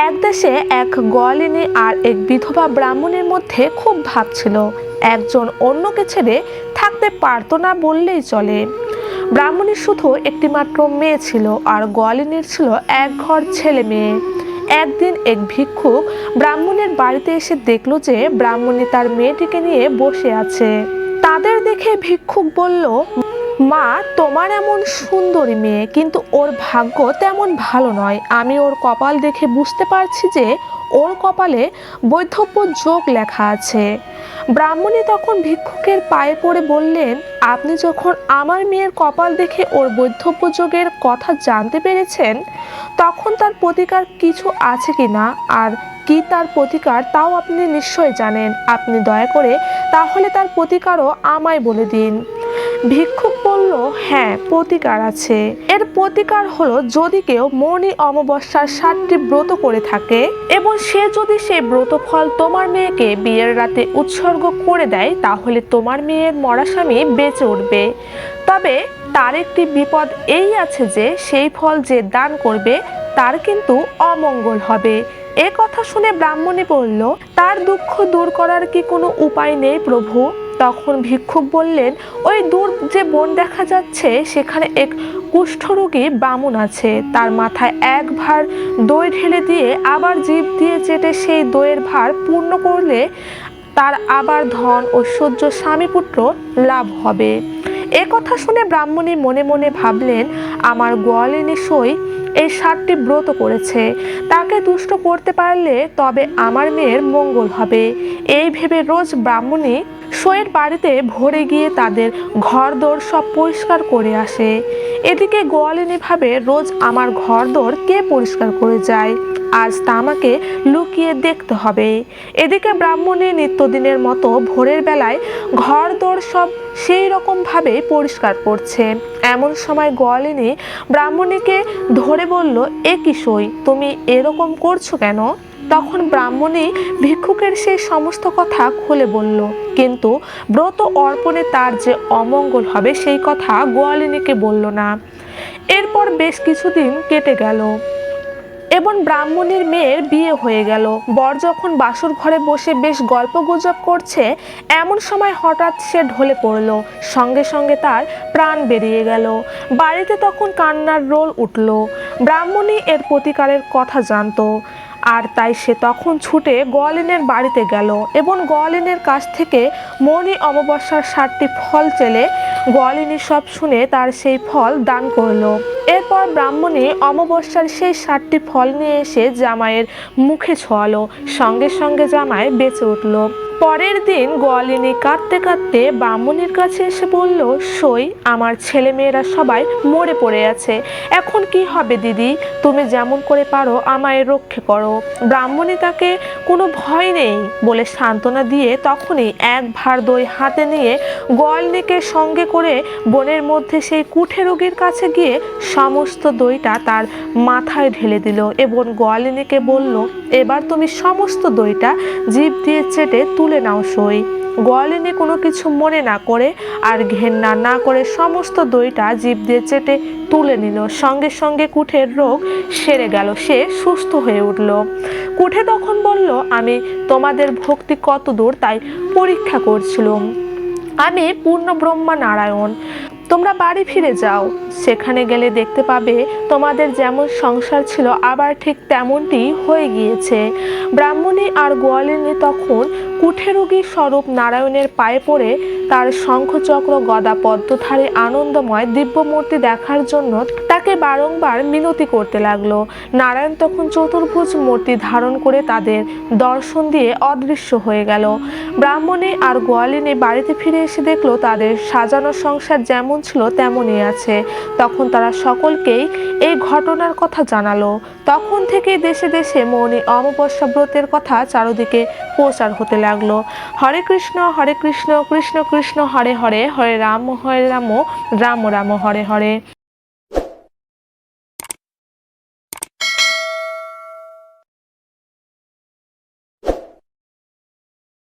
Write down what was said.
এক দেশে এক গোয়ালিনী আর এক বিধবা ব্রাহ্মণের মধ্যে খুব ভাব ছিল। একজন অন্যকে ছেড়ে থাকতে পারতো না বললেই চলে। ব্রাহ্মণীর শুধু একটি মাত্র মেয়ে ছিল আর গোয়ালিনীর ছিল এক ঘর ছেলে মেয়ে। একদিন এক ভিক্ষুক ব্রাহ্মণের বাড়িতে এসে দেখলো যে ব্রাহ্মণী তার মেয়েটিকে নিয়ে বসে আছে। তাদের দেখে ভিক্ষুক বলল, মা, তোমার এমন সুন্দরী মেয়ে, কিন্তু ওর ভাগ্য তেমন ভালো নয়। আমি ওর কপাল দেখে বুঝতে পারছি যে ওর কপালে বৈধব্য যোগ লেখা আছে। ব্রাহ্মণী তখন ভিক্ষুকের পায়ে পড়ে বললেন, আপনি যখন আমার মেয়ের কপাল দেখে ওর বৈধব্য যোগের কথা জানতে পেরেছেন, তখন তার প্রতিকার কিছু আছে কিনা, আর কি তার প্রতিকার তাও আপনি নিশ্চয় জানেন। আপনি দয়া করে তাহলে তার প্রতিকারও আমায় বলে দিন। ভিক্ষুক বলল, হ্যাঁ, প্রতিকার আছে। এর প্রতিকার হলো, যদি কেউ মৌনী অমাবস্যার 7টি ব্রত করে থাকে এবং সে যদি সেই ব্রত ফল তোমার মেয়েকে বিয়ের রাতে উৎসর্গ করে দেয়, তাহলে তোমার মেয়ের মরা স্বামী বেঁচে উঠবে। তবে তার একটি বিপদ এই আছে যে সেই ফল যে দান করবে তার কিন্তু অমঙ্গল হবে। এ কথা শুনে ব্রাহ্মণী বলল, তার দুঃখ দূর করার কি কোনো উপায় নেই প্রভু? তখন ভিক্ষুক বললেন, ওই দূর যে বন দেখা যাচ্ছে সেখানে এক কুষ্ঠরোগী বামুন আছে। তার মাথায় এক ভার দই ঢেলে দিয়ে আবার জিভ দিয়ে চেটে সেই দইয়ের ভার পূর্ণ করলে তার আবার ধন ঐশ্বর্য স্বামীপুত্র লাভ হবে। এ কথা শুনে ব্রাহ্মণী মনে মনে ভাবলেন, আমার গোয়ালিনী সই এই 7টি ব্রত করেছে, তাকে তুষ্ট করতে পারলে তবে আমার মেয়ের মঙ্গল হবে। এই ভেবে রোজ ব্রাহ্মণী সইয়ের বাড়িতে ভরে গিয়ে তাদের ঘরদোর সব পরিষ্কার করে আসে। এদিকে গোয়ালিনী ভাবে, রোজ আমার ঘরদোর কে পরিষ্কার করে যায়, আজ তা আমাকে লুকিয়ে দেখতে হবে। এদিকে ব্রাহ্মণী নিত্যদিনের মতো ভোরের বেলায় ঘরদোর সব সেই রকম ভাবে পরিষ্কার করছে। এমন সময় গোয়ালিনী ব্রাহ্মণীকে ধরে বলল, এ কি সই, তুমি এরকম করছো কেন? তখন ব্রাহ্মণী ভিক্ষুকের সেই সমস্ত কথা খুলে বলল, কিন্তু ব্রত অর্পণে তার যে অমঙ্গল হবে সেই কথা গোয়ালিনীকে বলল না। এরপর বেশ কিছুদিন কেটে গেল এবং ব্রাহ্মণীর মেয়ের বিয়ে হয়ে গেল। বর যখন বাসর ঘরে বসে বেশ গল্প গুজব করছে, এমন সময় হঠাৎ সে ঢলে পড়ল। সঙ্গে সঙ্গে তার প্রাণ বেরিয়ে গেল। বাড়িতে তখন কান্নার রোল উঠল। ব্রাহ্মণী এর প্রতিকারের কথা জানতো, আর তাই সে তখন ছুটে গোয়ালিনের বাড়িতে গেল এবং গোয়ালিনের কাছ থেকে মৌনী অমাবস্যার 7টি ফল চেলে গোয়ালিনী সব শুনে তার সেই ফল দান করলো। এরপর ব্রাহ্মণী অমাবস্যার সেই 7টি ফল নিয়ে এসে জামাইয়ের মুখে ছোঁয়ালো। সঙ্গে সঙ্গে জামাই বেঁচে উঠল। পরের দিন গোয়ালিনী কাঁদতে কাঁদতে ব্রাহ্মণীর কাছে এসে বলল, সই, আমার ছেলে মেয়েরা সবাই মরে পড়ে আছে, এখন কি হবে দিদি? তুমি যেমন করে পারো আমায় রক্ষে করো। ব্রাহ্মণী তাকে কোনো ভয় নেই বলে সান্ত্বনা দিয়ে তখনই এক ভার দই হাতে নিয়ে গোয়ালিনীকে সঙ্গে করে বনের মধ্যে সেই কুঠে রোগীর কাছে গিয়ে সমস্ত দইটা তার মাথায় ঢেলে দিল এবং গোয়ালিনীকে বলল, এবার তুমি সমস্ত দইটা জিভ দিয়ে চেটে তুলে নাও সই। গোয়ালিনী কোনো কিছু মনে না করে আর ঘেন্না না করে সমস্ত দইটা জিভ দিয়ে চেটে তুলে নিল। সঙ্গে সঙ্গে কুঠের রোগ সেরে গেল, সে সুস্থ হয়ে উঠল। কুঠে তখন বলল, আমি তোমাদের ভক্তি কত দূর তাই পরীক্ষা করছিলাম। আমি পূর্ণ ব্রহ্মা নারায়ণ। তোমরা বাড়ি ফিরে যাও, সেখানে গেলে দেখতে পাবে তোমাদের যেমন সংসার ছিল আবার ঠিক তেমনটি হয়ে গিয়েছে। ব্রাহ্মণী আর গোয়ালিনী তখন কুঠেরোগী স্বরূপ নারায়ণের পায়ে পড়ে তার শঙ্খচক্র গদা পদ্মধারী আনন্দময় দিব্যমূর্তি দেখার জন্য তাকে বারংবার মিনতি করতে লাগলো। নারায়ণ তখন চতুর্ভুজ মূর্তি ধারণ করে তাদের দর্শন দিয়ে অদৃশ্য হয়ে গেল। ব্রাহ্মণী আর গোয়ালিনী বাড়িতে ফিরে এসে দেখলো তাদের সাজানো সংসার যেমন ছিল তেমনই আছে। তখন তারা সকলকেই এই ঘটনার কথা জানালো। তখন থেকে দেশে দেশে মৌনী অমাবস্যা ব্রতের কথা চারদিকে প্রচার হতে লাগলো। হরে কৃষ্ণ কৃষ্ণ কৃষ্ণ হরে হরে, হরে রাম রাম রাম রাম হরে হরে।